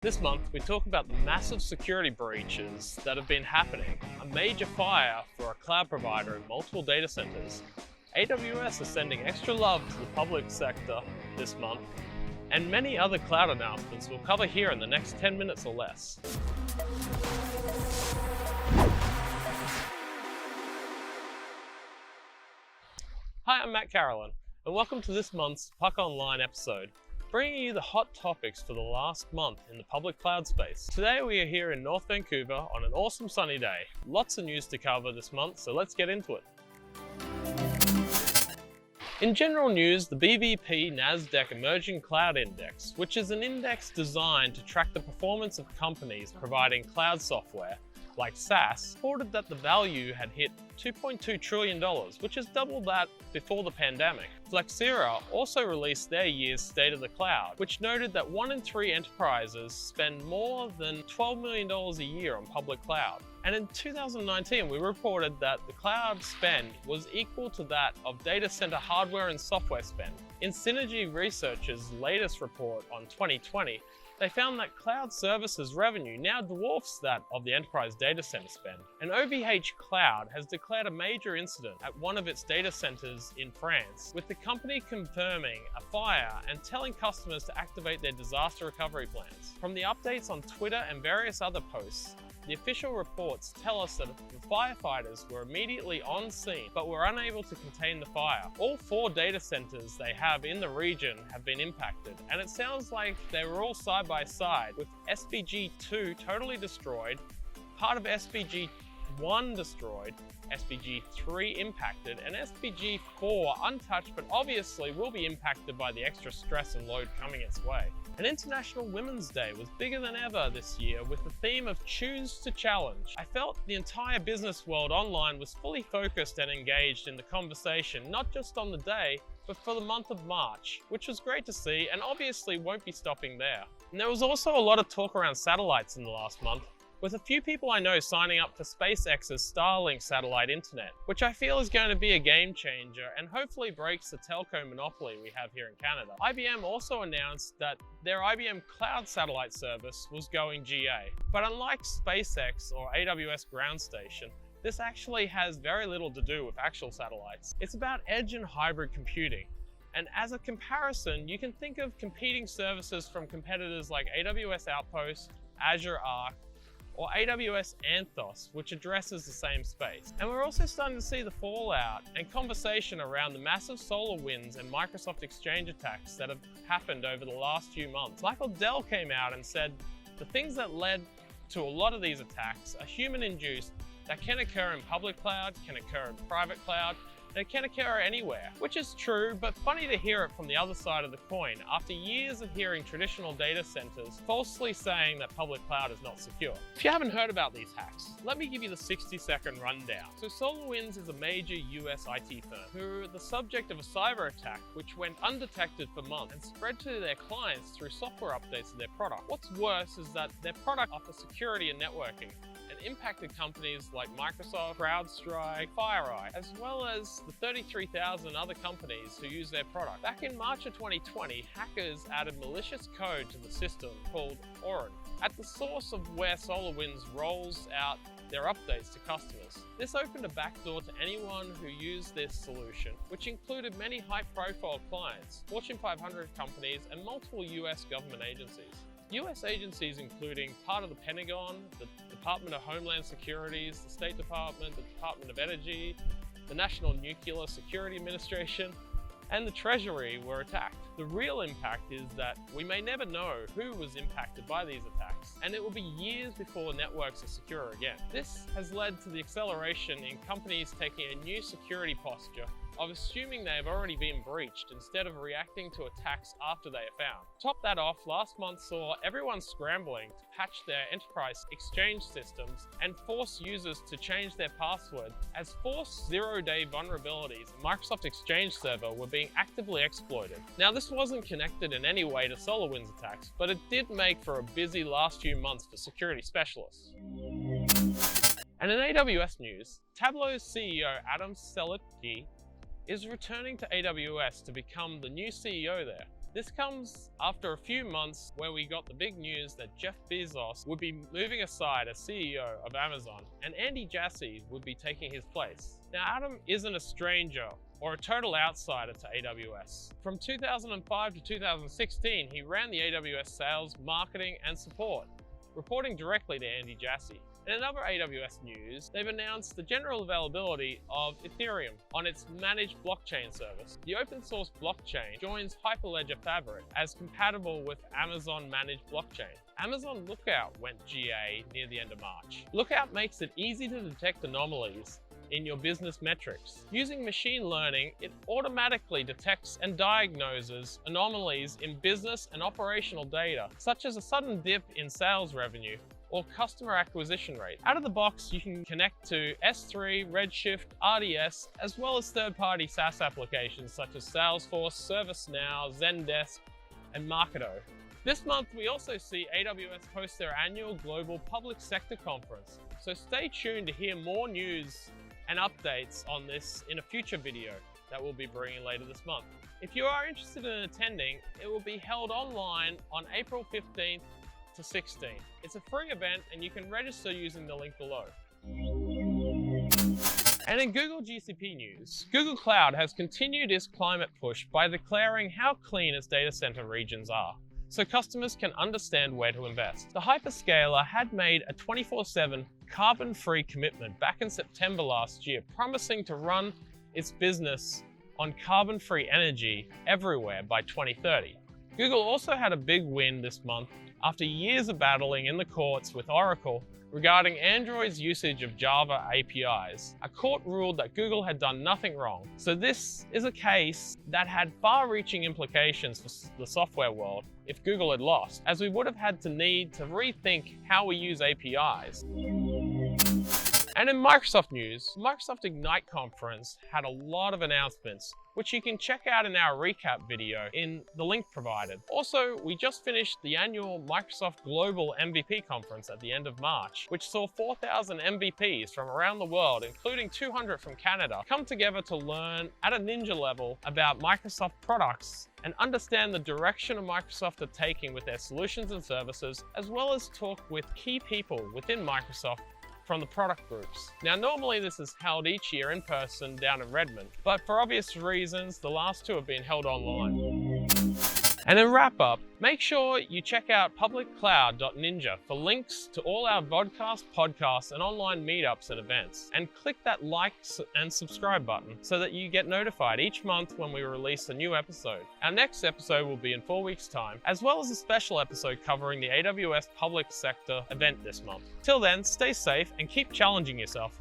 This month, we talk about the massive security breaches that have been happening, a major fire for a cloud provider in multiple data centers, AWS is sending extra love to the public sector this month, and many other cloud announcements we'll cover here in the next 10 minutes or less. Hi, I'm Matt Carolan, and welcome to this month's Puck Online episode, bringing you the hot topics for the last month in the public cloud space. Today we are here in North Vancouver on an awesome sunny day. Lots of news to cover this month, so let's get into it. In general news, the BVP Nasdaq Emerging Cloud Index, which is an index designed to track the performance of companies providing cloud software, like SaaS, reported that the value had hit $2.2 trillion, which is double that before the pandemic. Flexera also released their year's State of the Cloud, which noted that 1 in 3 enterprises spend more than $12 million a year on public cloud. And in 2019, we reported that the cloud spend was equal to that of data center hardware and software spend. In Synergy Research's latest report on 2020, they found that cloud services revenue now dwarfs that of the enterprise data center spend. And OVHcloud has declared a major incident at one of its data centers in France, with the company confirming a fire and telling customers to activate their disaster recovery plans. From the updates on Twitter and various other posts, the official reports tell us that the firefighters were immediately on scene but were unable to contain the fire. All 4 data centers they have in the region have been impacted, and it sounds like they were all side by side, with SPG2 totally destroyed, part of SPG1 destroyed, SPG3 impacted, and SPG4 untouched but obviously will be impacted by the extra stress and load coming its way. And International Women's Day was bigger than ever this year with the theme of Choose to Challenge. I felt the entire business world online was fully focused and engaged in the conversation, not just on the day, but for the month of March, which was great to see and obviously won't be stopping there. And there was also a lot of talk around satellites in the last month, with a few people I know signing up for SpaceX's Starlink satellite internet, which I feel is going to be a game changer and hopefully breaks the telco monopoly we have here in Canada. IBM also announced that their IBM Cloud satellite service was going GA. But unlike SpaceX or AWS Ground Station, this actually has very little to do with actual satellites. It's about edge and hybrid computing. And as a comparison, you can think of competing services from competitors like AWS Outpost, Azure Arc, or AWS Anthos, which addresses the same space. And we're also starting to see the fallout and conversation around the massive Solarwinds and Microsoft Exchange attacks that have happened over the last few months. Michael Dell came out and said the things that led to a lot of these attacks are human-induced, that can occur in public cloud, can occur in private cloud, and it can occur anywhere, which is true, but funny to hear it from the other side of the coin after years of hearing traditional data centers falsely saying that public cloud is not secure. If you haven't heard about these hacks, let me give you the 60-second rundown. So Solarwinds is a major US IT firm who were the subject of a cyber attack which went undetected for months and spread to their clients through software updates of their product. What's worse is that their product offers security and networking, and impacted companies like Microsoft, CrowdStrike, FireEye, as well as the 33,000 other companies who use their product. Back in March of 2020, hackers added malicious code to the system called Auron at the source of where SolarWinds rolls out their updates to customers. This opened a backdoor to anyone who used this solution, which included many high-profile clients, Fortune 500 companies, and multiple US government agencies. US agencies including part of the Pentagon, the Department of Homeland Security, the State Department, the Department of Energy, the National Nuclear Security Administration, and the Treasury were attacked. The real impact is that we may never know who was impacted by these attacks, and it will be years before networks are secure again. This has led to the acceleration in companies taking a new security posture of assuming they have already been breached instead of reacting to attacks after they are found. Top that off, last month saw everyone scrambling to patch their enterprise exchange systems and force users to change their password, as forced zero-day vulnerabilities in Microsoft Exchange Server were being actively exploited. Now, this wasn't connected in any way to SolarWinds attacks, but it did make for a busy last few months for security specialists. And in AWS news, Tableau's CEO Adam Selipsky is returning to AWS to become the new CEO there. This comes after a few months where we got the big news that Jeff Bezos would be moving aside as CEO of Amazon and Andy Jassy would be taking his place. Now, Adam isn't a stranger or a total outsider to AWS. From 2005 to 2016, he ran the AWS sales, marketing, and support, reporting directly to Andy Jassy. In other AWS news, they've announced the general availability of Ethereum on its managed blockchain service. The open source blockchain joins Hyperledger Fabric as compatible with Amazon managed blockchain. Amazon Lookout went GA near the end of March. Lookout makes it easy to detect anomalies in your business metrics. Using machine learning, it automatically detects and diagnoses anomalies in business and operational data, such as a sudden dip in sales revenue or customer acquisition rate. Out of the box, you can connect to S3, Redshift, RDS, as well as third-party SaaS applications such as Salesforce, ServiceNow, Zendesk, and Marketo. This month, we also see AWS host their annual Global Public Sector Conference, so stay tuned to hear more news and updates on this in a future video that we'll be bringing later this month. If you are interested in attending, it will be held online on April 15th to 16th. It's a free event and you can register using the link below. And in Google GCP news, Google Cloud has continued its climate push by declaring how clean its data center regions are, so customers can understand where to invest. The hyperscaler had made a 24/7 carbon-free commitment back in September last year, promising to run its business on carbon-free energy everywhere by 2030. Google also had a big win this month after years of battling in the courts with Oracle regarding Android's usage of Java APIs. A court ruled that Google had done nothing wrong. So this is a case that had far-reaching implications for the software world if Google had lost, as we would have had to need to rethink how we use APIs. And in Microsoft news, Microsoft Ignite conference had a lot of announcements, which you can check out in our recap video in the link provided. Also, we just finished the annual Microsoft Global MVP conference at the end of March, which saw 4,000 MVPs from around the world, including 200 from Canada, come together to learn at a ninja level about Microsoft products and understand the direction of Microsoft are taking with their solutions and services, as well as talk with key people within Microsoft from the product groups. Now, normally this is held each year in person down in Redmond, but for obvious reasons, the last two have been held online. And in wrap up, make sure you check out publiccloud.ninja for links to all our vodcast, podcasts, and online meetups and events. And click that like and subscribe button so that you get notified each month when we release a new episode. Our next episode will be in 4 weeks' time, as well as a special episode covering the AWS Public Sector event this month. Till then, stay safe and keep challenging yourself.